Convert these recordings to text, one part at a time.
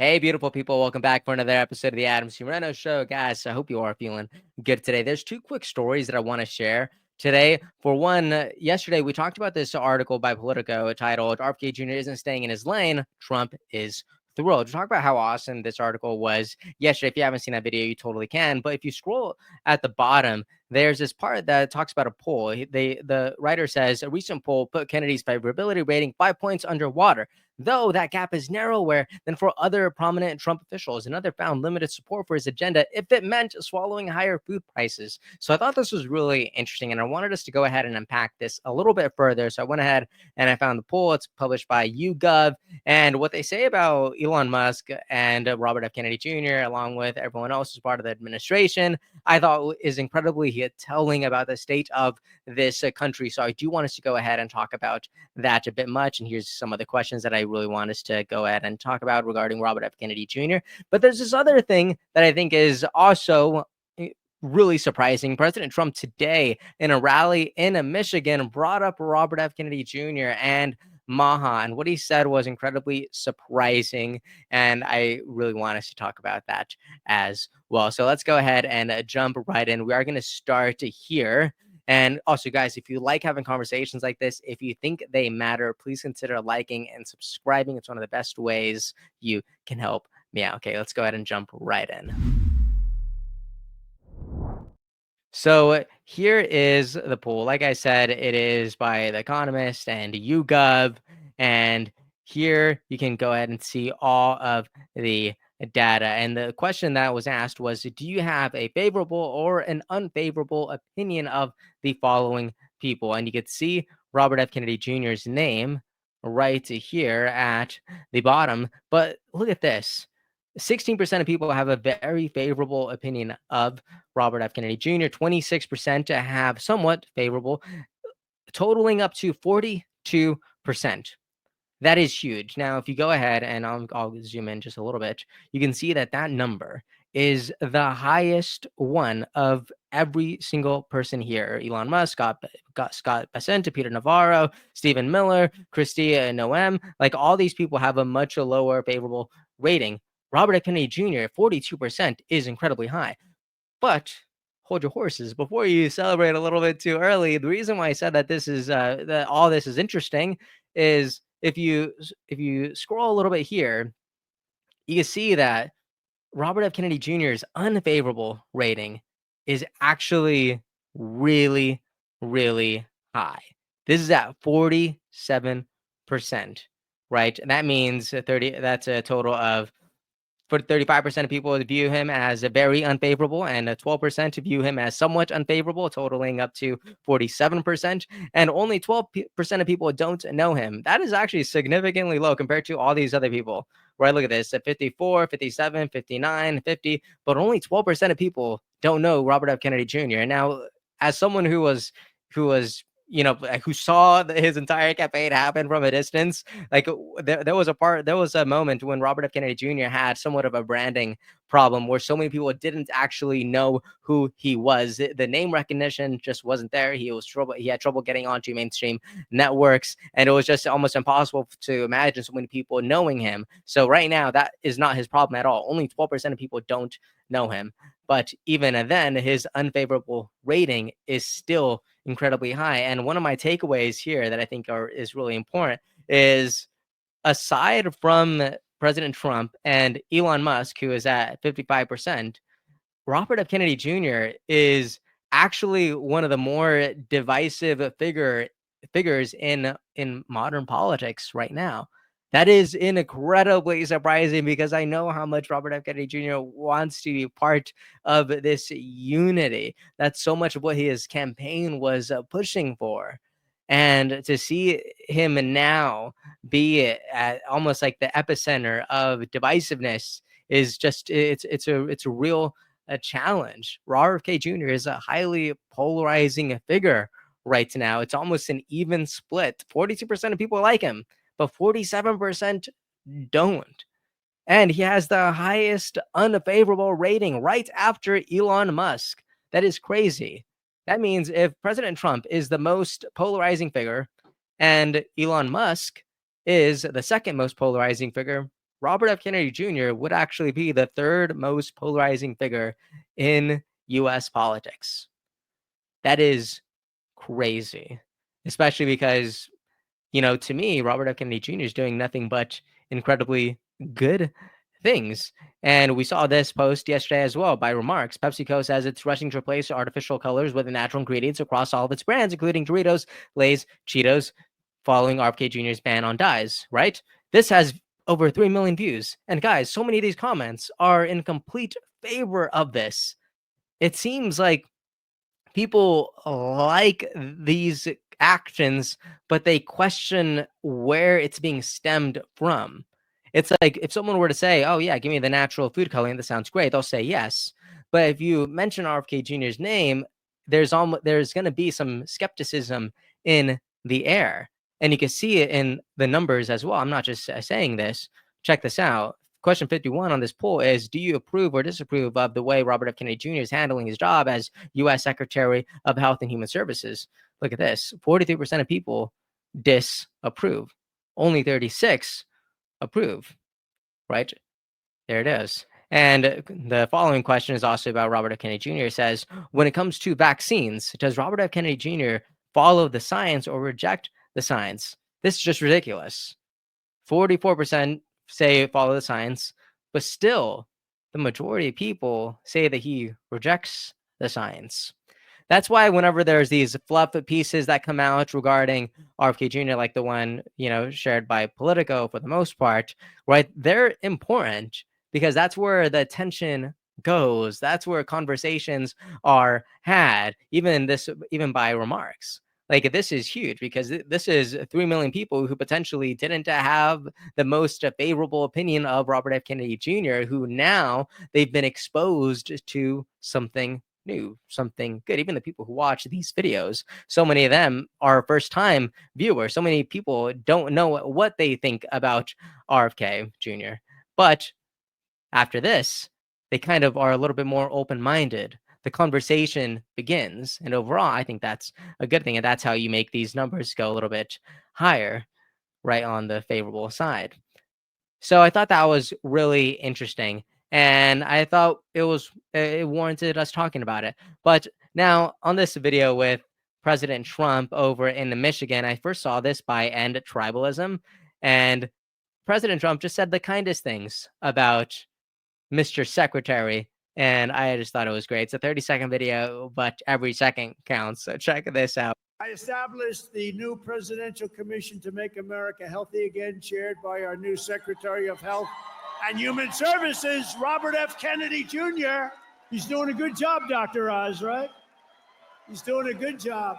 Hey, beautiful people. Welcome back for another episode of the Moreno Show. Guys, I hope you are feeling good today. There's two quick stories that I want to share today. For one, yesterday we talked about this article by Politico titled RFK Jr. Isn't Staying in His Lane. Trump is Thrilled. To talk about how awesome this article was yesterday. If you haven't seen that video, you totally can. But if you scroll at the bottom, there's this part that talks about a poll. The writer says a recent poll put Kennedy's favorability rating 5 points underwater, though that gap is narrower than for other prominent Trump officials. Another found limited support for his agenda if it meant swallowing higher food prices. So I thought this was really interesting, and I wanted us to go ahead and unpack this a little bit further. So I went ahead and I found the poll. It's published by YouGov, and what they say about Elon Musk and Robert F. Kennedy Jr., along with everyone else as part of the administration, I thought is incredibly telling about the state of this country. So I do want us to go ahead and talk about that a bit much. And here's some of the questions that I really want us to go ahead and talk about regarding Robert F. Kennedy Jr. But there's this other thing that I think is also really surprising. President Trump today in a rally in Michigan brought up Robert F. Kennedy Jr. and Maha, and what he said was incredibly surprising, and I really want us to talk about that as well. So let's go ahead and jump right in. We are going to start here. And also, guys, if you like having conversations like this, if you think they matter, please consider liking and subscribing. It's one of the best ways you can help me out. Okay, let's go ahead and jump right in. So here is the poll. Like I said, it is by The Economist and YouGov. And here you can go ahead and see all of the data. And the question that was asked was, do you have a favorable or an unfavorable opinion of the following people? And you could see Robert F. Kennedy Jr.'s name right here at the bottom. But look at this. 16% of people have a very favorable opinion of Robert F. Kennedy Jr., 26% have somewhat favorable, totaling up to 42%. That is huge. Now, if you go ahead and I'll zoom in just a little bit, you can see that that number is the highest one of every single person here. Elon Musk, Scott Bessent, Peter Navarro, Stephen Miller, Christia Noem, like all these people have a much lower favorable rating. Robert F. Kennedy Jr., 42% is incredibly high. But hold your horses before you celebrate a little bit too early. The reason why I said that this is that all this is interesting is if you scroll a little bit here, you can see that Robert F. Kennedy Jr.'s unfavorable rating is actually really, really high. This is at 47%, right? And that means 30. That's a total of, for 35% of people view him as a very unfavorable, and 12% view him as somewhat unfavorable, totaling up to 47%. And only 12% of people don't know him. That is actually significantly low compared to all these other people. Right, look at this, at 54, 57, 59, 50, but only 12% of people don't know Robert F. Kennedy Jr. And now, as someone who was who saw his entire campaign happen from a distance, like there was a moment when Robert F. Kennedy Jr. had somewhat of a branding problem where so many people didn't actually know who he was. The name recognition just wasn't there. He had trouble getting onto mainstream networks, and it was just almost impossible to imagine so many people knowing him. So right now, that is not his problem at all. Only 12% of people don't know him. But even then, his unfavorable rating is still incredibly high. And one of my takeaways here that I think is really important is, aside from President Trump and Elon Musk, who is at 55%, Robert F. Kennedy Jr. is actually one of the more divisive figures in modern politics right now. That is incredibly surprising because I know how much Robert F. Kennedy Jr. wants to be part of this unity. That's so much of what his campaign was pushing for. And to see him now be at almost like the epicenter of divisiveness is just it's a real challenge. RFK Jr. is a highly polarizing figure right now. It's almost an even split. 42% of people like him, but 47% don't. And he has the highest unfavorable rating right after Elon Musk. That is crazy. That means if President Trump is the most polarizing figure and Elon Musk is the second most polarizing figure, Robert F. Kennedy Jr. would actually be the third most polarizing figure in US politics. That is crazy, especially because, to me, Robert F. Kennedy Jr. is doing nothing but incredibly good things. And we saw this post yesterday as well by Remarks. PepsiCo says it's rushing to replace artificial colors with natural ingredients across all of its brands, including Doritos, Lay's, Cheetos, following RFK Jr.'s ban on dyes, right? This has over 3 million views. And guys, so many of these comments are in complete favor of this. It seems like people like these actions, but they question where it's being stemmed from. It's like if someone were to say, "Oh yeah, give me the natural food coloring," that sounds great. They'll say yes. But if you mention RFK Jr.'s name, there's going to be some skepticism in the air, and you can see it in the numbers as well. I'm not just saying this. Check this out. Question 51 on this poll is: do you approve or disapprove of the way Robert F. Kennedy Jr. is handling his job as U.S. Secretary of Health and Human Services? Look at this. 43% of people disapprove. Only 36 approve, right? There it is. And the following question is also about Robert F. Kennedy Jr. It says, when it comes to vaccines, does Robert F. Kennedy Jr. follow the science or reject the science? This is just ridiculous. 44% say follow the science, but still, the majority of people say that he rejects the science. That's why whenever there's these fluff pieces that come out regarding RFK Jr., like the one, shared by Politico for the most part, right? They're important because that's where the attention goes. That's where conversations are had, even by Remarks. Like this is huge because this is 3 million people who potentially didn't have the most favorable opinion of Robert F. Kennedy Jr., who now they've been exposed to something new, something good. Even the people who watch these videos, so many of them are first time viewers. So many people don't know what they think about RFK Jr. But after this, they kind of are a little bit more open minded. The conversation begins. And overall, I think that's a good thing. And that's how you make these numbers go a little bit higher, right on the favorable side. So I thought that was really interesting, and I thought it warranted us talking about it. But now on this video with President Trump over in Michigan, I first saw this by End Tribalism, and President Trump just said the kindest things about Mr. Secretary, and I just thought it was great. It's a 30-second video, but every second counts. So check this out. I established the new Presidential Commission to Make America Healthy Again, chaired by our new Secretary of Health and Human Services, Robert F. Kennedy Jr. He's doing a good job, Dr. Oz, right? He's doing a good job.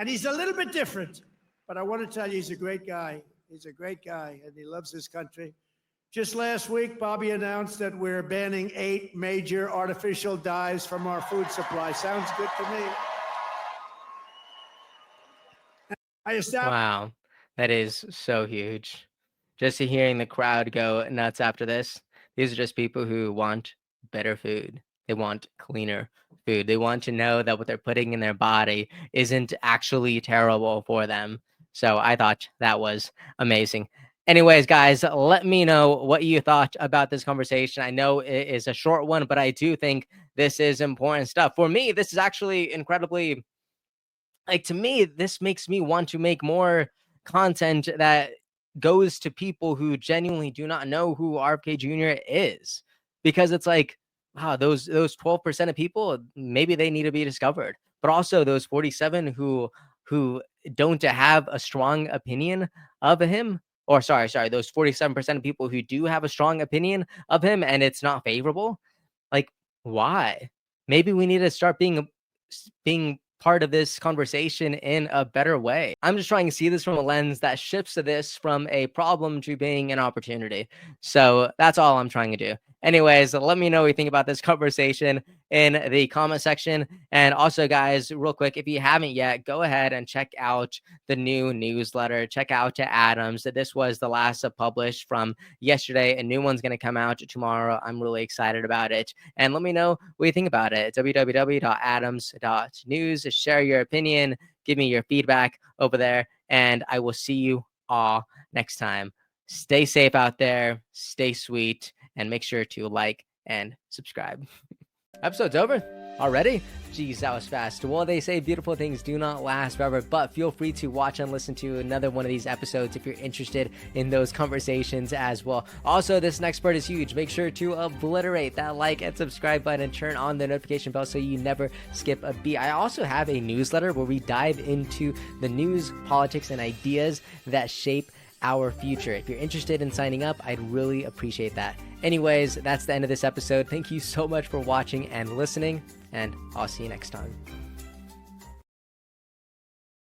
And he's a little bit different, but I want to tell you, he's a great guy. He's a great guy, and he loves his country. Just last week, Bobby announced that we're banning 8 major artificial dyes from our food supply. Sounds good to me. Wow, that is so huge. Just hearing the crowd go nuts after this. These are just people who want better food. They want cleaner food. They want to know that what they're putting in their body isn't actually terrible for them. So I thought that was amazing. Anyways, guys, let me know what you thought about this conversation. I know it is a short one, but I do think this is important stuff. For me, this is actually incredibly, like, to me, this makes me want to make more content that goes to people who genuinely do not know who RFK Jr. is. Because it's like, wow, those 12% of people, maybe they need to be discovered. But also those 47 who don't have a strong opinion of him, or sorry, those 47% of people who do have a strong opinion of him and it's not favorable. Like, why? Maybe we need to start being part of this conversation in a better way. I'm just trying to see this from a lens that shifts to this from a problem to being an opportunity. So that's all I'm trying to do. Anyways, let me know what you think about this conversation in the comment section. And also, guys, real quick, if you haven't yet, go ahead and check out the new newsletter. Check out Adams. This was the last published from yesterday. A new one's going to come out tomorrow. I'm really excited about it. And let me know what you think about it. www.adams.news. Share your opinion. Give me your feedback over there. And I will see you all next time. Stay safe out there, stay sweet, and make sure to like and subscribe. Episode's over already? Geez, that was fast. Well, they say beautiful things do not last forever, but feel free to watch and listen to another one of these episodes if you're interested in those conversations as well. Also, this next part is huge. Make sure to obliterate that like and subscribe button and turn on the notification bell so you never skip a beat. I also have a newsletter where we dive into the news, politics, and ideas that shape our future. If you're interested in signing up, I'd really appreciate that. Anyways, that's the end of this episode. Thank you so much for watching and listening, and I'll see you next time.